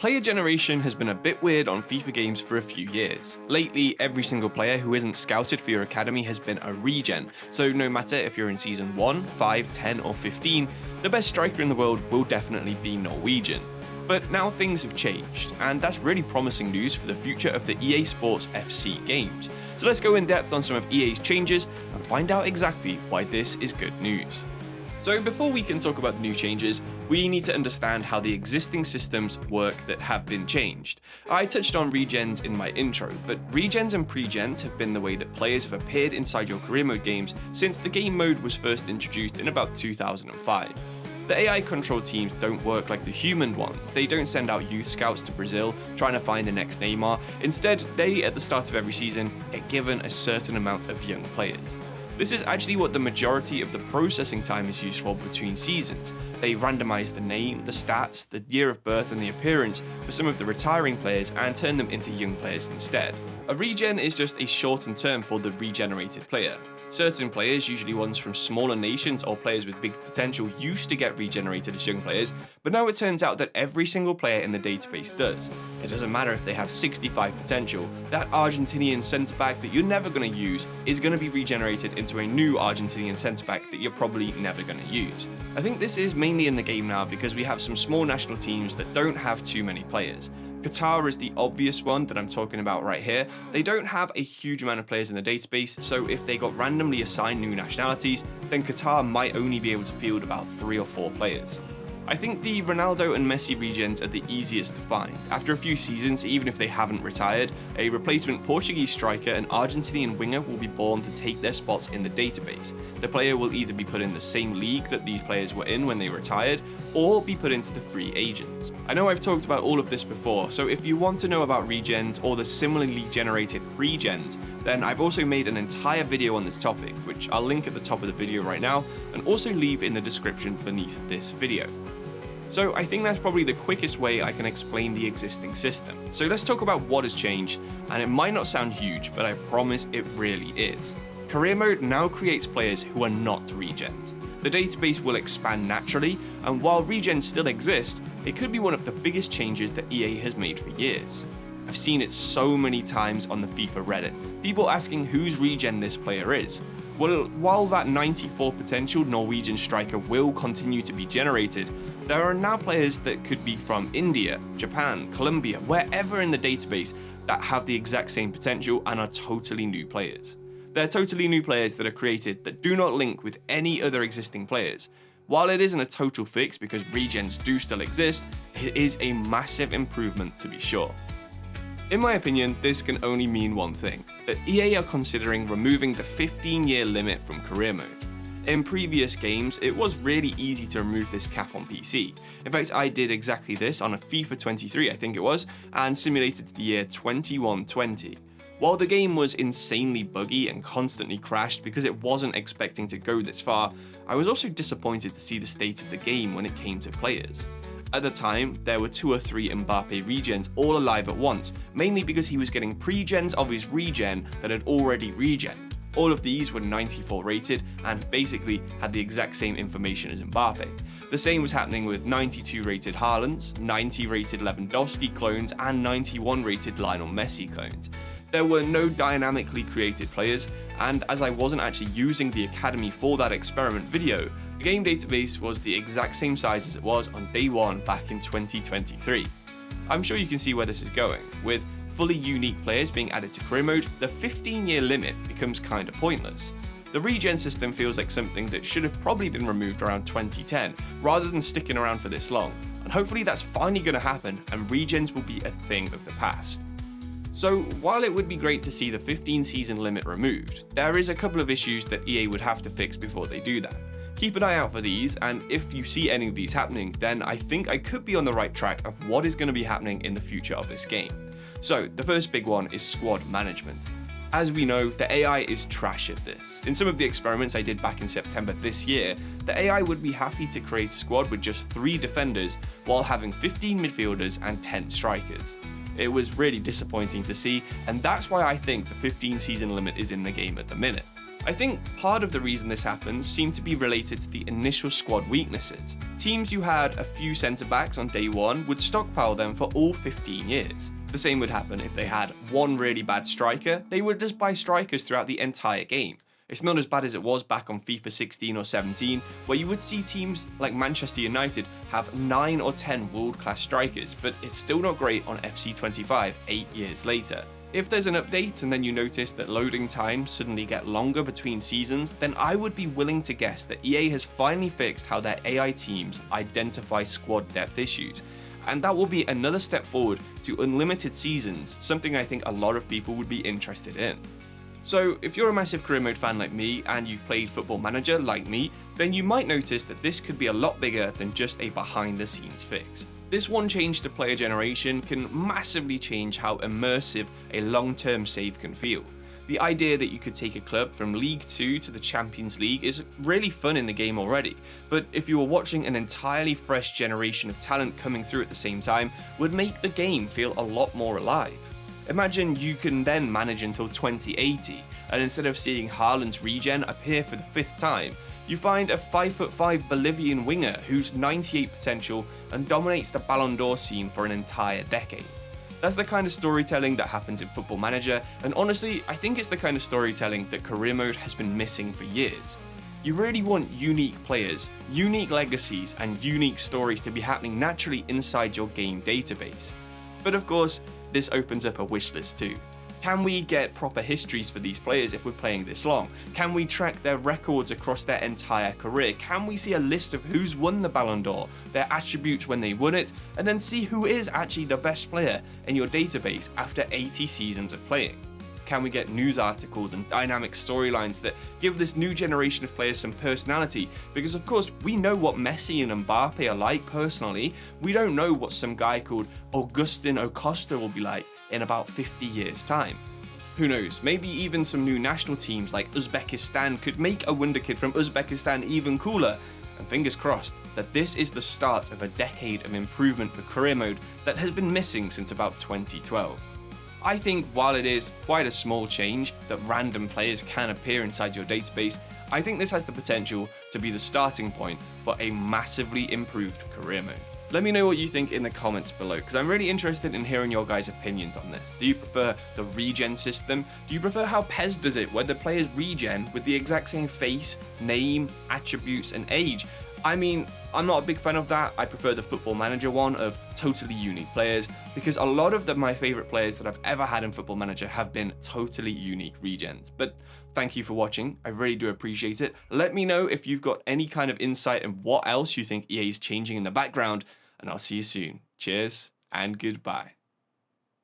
Player generation has been a bit weird on FIFA games for a few years. Lately, every single player who isn't scouted for your academy has been a regen, so no matter if you're in Season 1, 5, 10 or 15, the best striker in the world will definitely be Norwegian. But now things have changed, and that's really promising news for the future of the EA Sports FC games. So let's go in depth on some of EA's changes and find out exactly why this is good news. So before we can talk about the new changes, we need to understand how the existing systems work that have been changed. I touched on regens in my intro, but regens and pregens have been the way that players have appeared inside your career mode games since the game mode was first introduced in about 2005. The AI control teams don't work like the human ones. They don't send out youth scouts to Brazil trying to find the next Neymar. Instead, they, at the start of every season, get given a certain amount of young players. This is actually what the majority of the processing time is used for between seasons. They randomize the name, the stats, the year of birth and the appearance for some of the retiring players and turn them into young players instead. A regen is just a shortened term for the regenerated player. Certain players, usually ones from smaller nations or players with big potential, used to get regenerated as young players, but now it turns out that every single player in the database does. It doesn't matter if they have 65 potential, that Argentinian centre-back that you're never going to use is going to be regenerated into a new Argentinian centre-back that you're probably never going to use. I think this is mainly in the game now because we have some small national teams that don't have too many players. Qatar is the obvious one that I'm talking about right here. They don't have a huge amount of players in the database, so if they got randomly assigned new nationalities, then Qatar might only be able to field about 3 or 4 players. I think the Ronaldo and Messi regens are the easiest to find. After a few seasons, even if they haven't retired, a replacement Portuguese striker and Argentinian winger will be born to take their spots in the database. The player will either be put in the same league that these players were in when they retired, or be put into the free agents. I know I've talked about all of this before, so if you want to know about regens or the similarly generated pregens, then I've also made an entire video on this topic, which I'll link at the top of the video right now, and also leave in the description beneath this video. So I think that's probably the quickest way I can explain the existing system. So let's talk about what has changed, and it might not sound huge, but I promise it really is. Career mode now creates players who are not regens. The database will expand naturally, and while regens still exist, it could be one of the biggest changes that EA has made for years. I've seen it so many times on the FIFA Reddit, people asking whose regen this player is. Well, while that 94 potential Norwegian striker will continue to be generated, there are now players that could be from India, Japan, Colombia, wherever in the database that have the exact same potential and are totally new players. They're totally new players that are created that do not link with any other existing players. While it isn't a total fix because regens do still exist, it is a massive improvement to be sure. In my opinion, this can only mean one thing, that EA are considering removing the 15-year limit from career mode. In previous games, it was really easy to remove this cap on PC. In fact, I did exactly this on a FIFA 23, I think it was, and simulated the year 2120. While the game was insanely buggy and constantly crashed because it wasn't expecting to go this far, I was also disappointed to see the state of the game when it came to players. At the time, there were 2 or 3 Mbappe regens all alive at once, mainly because he was getting pregens of his regen that had already regen. All of these were 94 rated and basically had the exact same information as Mbappe. The same was happening with 92 rated Haalands, 90 rated Lewandowski clones and 91 rated Lionel Messi clones. There were no dynamically created players, and as I wasn't actually using the academy for that experiment video, the game database was the exact same size as it was on day 1 back in 2023. I'm sure you can see where this is going. With fully unique players being added to career mode, the 15-year limit becomes kinda pointless. The regen system feels like something that should have probably been removed around 2010, rather than sticking around for this long, and hopefully that's finally gonna happen and regens will be a thing of the past. So while it would be great to see the 15 season limit removed, there is a couple of issues that EA would have to fix before they do that. Keep an eye out for these, and if you see any of these happening, then I think I could be on the right track of what is going to be happening in the future of this game. So the first big one is squad management. As we know, the AI is trash at this. In some of the experiments I did back in September this year, the AI would be happy to create a squad with just 3 defenders while having 15 midfielders and 10 strikers. It was really disappointing to see, and that's why I think the 15 season limit is in the game at the minute. I think part of the reason this happens seemed to be related to the initial squad weaknesses. Teams who had a few centre backs on day one would stockpile them for all 15 years. The same would happen if they had one really bad striker, they would just buy strikers throughout the entire game. It's not as bad as it was back on FIFA 16 or 17, where you would see teams like Manchester United have 9 or 10 world-class strikers, but it's still not great on FC 25 8 years later. If there's an update and then you notice that loading times suddenly get longer between seasons, then I would be willing to guess that EA has finally fixed how their AI teams identify squad depth issues. And that will be another step forward to unlimited seasons, something I think a lot of people would be interested in. So if you're a massive career mode fan like me and you've played Football Manager like me, then you might notice that this could be a lot bigger than just a behind the scenes fix. This one change to player generation can massively change how immersive a long-term save can feel. The idea that you could take a club from League 2 to the Champions League is really fun in the game already, but if you were watching an entirely fresh generation of talent coming through at the same time, would make the game feel a lot more alive. Imagine you can then manage until 2080, and instead of seeing Haaland's regen appear for the 5th time, you find a 5'5" Bolivian winger who's 98 potential and dominates the Ballon d'Or scene for an entire decade. That's the kind of storytelling that happens in Football Manager, and honestly, I think it's the kind of storytelling that career mode has been missing for years. You really want unique players, unique legacies, and unique stories to be happening naturally inside your game database. But of course, this opens up a wishlist too. Can we get proper histories for these players if we're playing this long? Can we track their records across their entire career? Can we see a list of who's won the Ballon d'Or, their attributes when they won it, and then see who is actually the best player in your database after 80 seasons of playing? Can we get news articles and dynamic storylines that give this new generation of players some personality? Because of course, we know what Messi and Mbappe are like personally. We don't know what some guy called Augustin Acosta will be like in about 50 years' time. Who knows, maybe even some new national teams like Uzbekistan could make a wonder kid from Uzbekistan even cooler. And fingers crossed that this is the start of a decade of improvement for career mode that has been missing since about 2012. I think while it is quite a small change that random players can appear inside your database, I think this has the potential to be the starting point for a massively improved career mode. Let me know what you think in the comments below, because I'm really interested in hearing your guys' opinions on this. Do you prefer the regen system? Do you prefer how PES does it, where the players regen with the exact same face, name, attributes, and age? I mean, I'm not a big fan of that. I prefer the Football Manager one of totally unique players, because a lot of my favorite players that I've ever had in Football Manager have been totally unique regens. But thank you for watching. I really do appreciate it. Let me know if you've got any kind of insight in what else you think EA is changing in the background, and I'll see you soon. Cheers and goodbye.